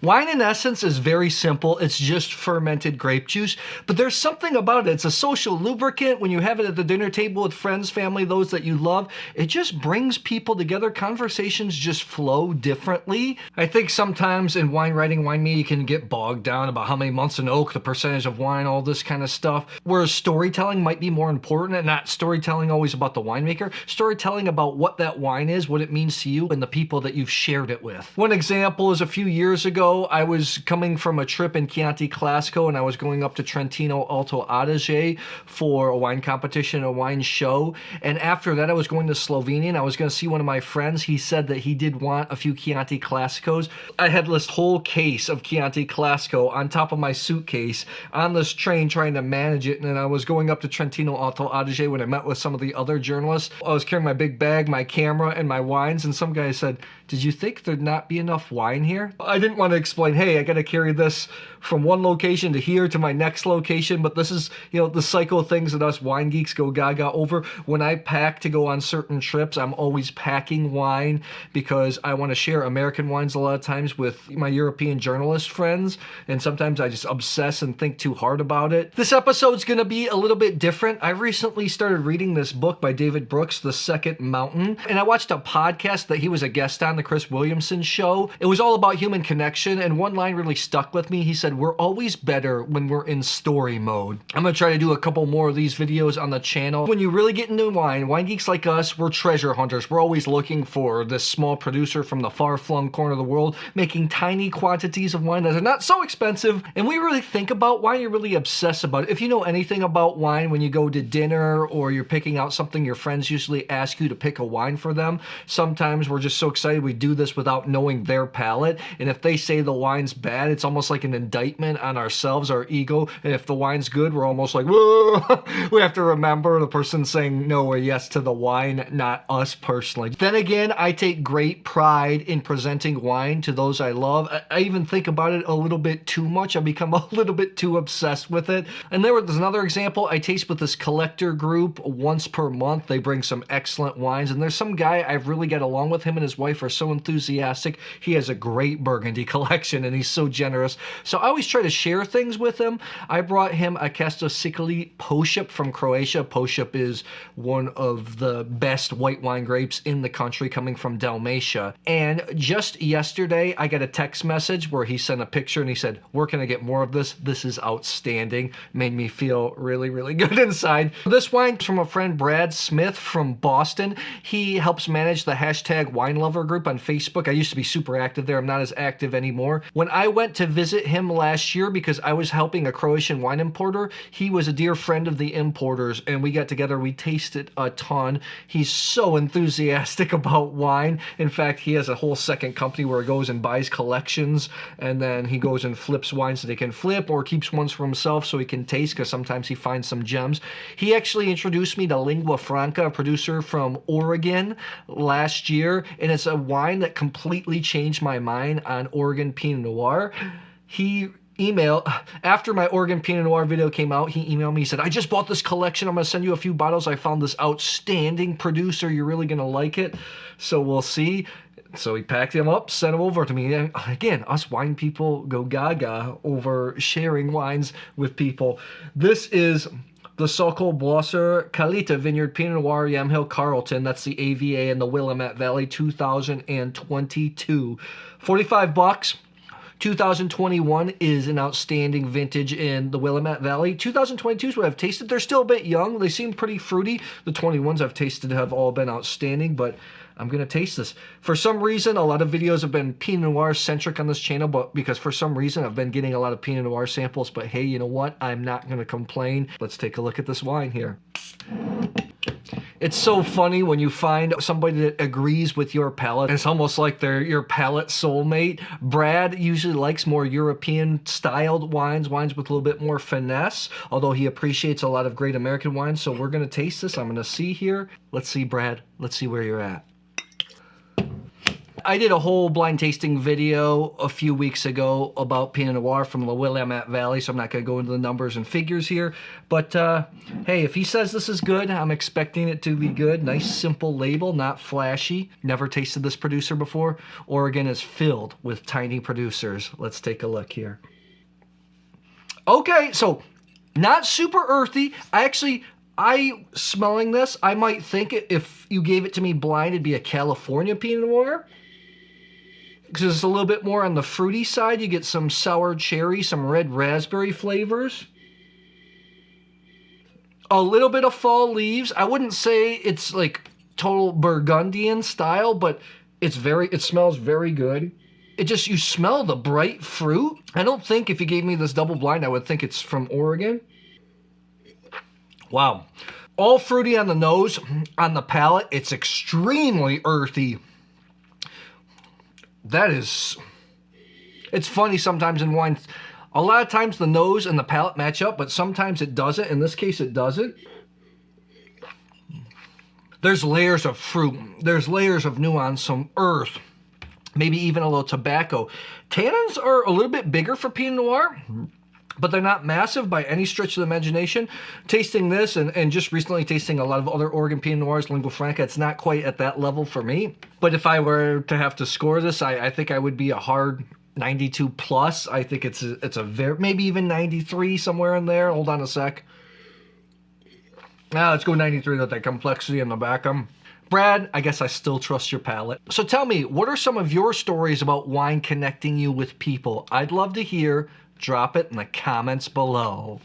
Wine in essence is very simple. It's just fermented grape juice, but there's something about it. It's a social lubricant. When you have it at the dinner table with friends, family, those that you love, it just brings people together. Conversations just flow differently. I think sometimes in wine writing, wine media, you can get bogged down about how many months in oak, the percentage of wine, all this kind of stuff, whereas storytelling might be more important, and not storytelling always about the winemaker, storytelling about what that wine is, what it means to you, and the people that you've shared it with. One example is a few years ago, I was coming from a trip in Chianti Classico, and I was going up to Trentino Alto Adige for a wine competition, a wine show. And after that, I was going to Slovenia, and I was going to see one of my friends. He said that he did want a few Chianti Classicos. I had this whole case of Chianti Classico on top of my suitcase on this train trying to manage it. And then I was going up to Trentino Alto Adige when I met with some of the other journalists. I was carrying my big bag, my camera, and my wines, and some guy said, "Did you think there'd not be enough wine here?" I didn't want to explain, hey, I got to carry this from one location to here to my next location, but this is, the cycle of things that us wine geeks go gaga over. When I pack to go on certain trips, I'm always packing wine because I want to share American wines a lot of times with my European journalist friends, and sometimes I just obsess and think too hard about it. This episode's going to be a little bit different. I recently started reading this book by David Brooks, The Second Mountain, and I watched a podcast that he was a guest on, the Chris Williamson Show. It was all about human connection, and one line really stuck with me. He said, "We're always better when we're in story mode." I'm going to try to do a couple more of these videos on the channel. When you really get into wine geeks like us, we're treasure hunters. We're always looking for this small producer from the far-flung corner of the world making tiny quantities of wine that are not so expensive, and we really think about wine. You really obsess about it. If you know anything about wine, when you go to dinner or you're picking out something, your friends usually ask you to pick a wine for them. Sometimes we're just so excited we do this without knowing their palate, and if they say the wine's bad, it's almost like an indictment on ourselves, our ego, and if the wine's good, we're almost like, whoa. We have to remember the person saying no or yes to the wine, not us personally. Then again, I take great pride in presenting wine to those I love. I even think about it a little bit too much. I become a little bit too obsessed with it. And there's another example. I taste with this collector group once per month. They bring some excellent wines, and there's some guy I've really got along with. Him and his wife are so enthusiastic. He has a great Burgundy collection, and he's so generous. So I always try to share things with him. I brought him a Kastel Sikuli Pošip from Croatia. Pošip is one of the best white wine grapes in the country, coming from Dalmatia. And just yesterday, I got a text message where he sent a picture and he said, "Where can I get more of this? This is outstanding." Made me feel really, really good inside. This wine is from a friend, Brad Smith from Boston. He helps manage the hashtag Wine Lover group on Facebook. I used to be super active there. I'm not as active anymore. When I went to visit him last year, because I was helping a Croatian wine importer, he was a dear friend of the importers, and we got together. We tasted a ton. He's so enthusiastic about wine. In fact, he has a whole second company where he goes and buys collections, and then he goes and flips wines that he can flip, or keeps ones for himself so he can taste, because sometimes he finds some gems. He actually introduced me to Lingua Franca, a producer from Oregon, last year, and it's a wine that completely changed my mind on Oregon Pinot Noir. He after my Oregon Pinot Noir video came out, he emailed me. He said, "I just bought this collection. I'm going to send you a few bottles. I found this outstanding producer. You're really going to like it." So we'll see. So he packed him up, sent him over to me. And again, us wine people go gaga over sharing wines with people. This is the Sokol Blosser Kalita Vineyard Pinot Noir Yamhill Carlton. That's the AVA in the Willamette Valley 2022. $45. 2021 is an outstanding vintage in the Willamette Valley. 2022 is what I've tasted. They're still a bit young. They seem pretty fruity. The 21s I've tasted have all been outstanding, but I'm going to taste this. For some reason, a lot of videos have been Pinot Noir centric on this channel, but because for some reason I've been getting a lot of Pinot Noir samples, but hey, you know what? I'm not going to complain. Let's take a look at this wine here. It's so funny when you find somebody that agrees with your palate. It's almost like they're your palate soulmate. Brad usually likes more European-styled wines with a little bit more finesse, although he appreciates a lot of great American wines. So we're going to taste this. I'm going to see here. Let's see, Brad. Let's see where you're at. I did a whole blind tasting video a few weeks ago about Pinot Noir from the Willamette Valley, so I'm not going to go into the numbers and figures here. But hey, if he says this is good, I'm expecting it to be good. Nice, simple label, not flashy. Never tasted this producer before. Oregon is filled with tiny producers. Let's take a look here. Okay, so not super earthy. I smelling this, I might think if you gave it to me blind, it'd be a California Pinot Noir. Because it's a little bit more on the fruity side. You get some sour cherry, some red raspberry flavors. A little bit of fall leaves. I wouldn't say it's like total Burgundian style, but it smells very good. You smell the bright fruit. I don't think if you gave me this double blind, I would think it's from Oregon. Wow. All fruity on the nose. On the palate, it's extremely earthy. It's funny sometimes in wine. A lot of times the nose and the palate match up, but sometimes it doesn't. In this case, it doesn't. There's layers of fruit. There's layers of nuance, some earth. Maybe even a little tobacco. Tannins are a little bit bigger for Pinot Noir, but they're not massive by any stretch of the imagination. Tasting this and just recently tasting a lot of other Oregon Pinot Noirs, Lingua Franca, it's not quite at that level for me. But if I were to have to score this, I think I would be a hard 92 plus. I think it's a very, maybe even 93, somewhere in there. Hold on a sec. Let's go 93 with that complexity in the back. Brad, I guess I still trust your palate. So tell me, what are some of your stories about wine connecting you with people? I'd love to hear. Drop it in the comments below.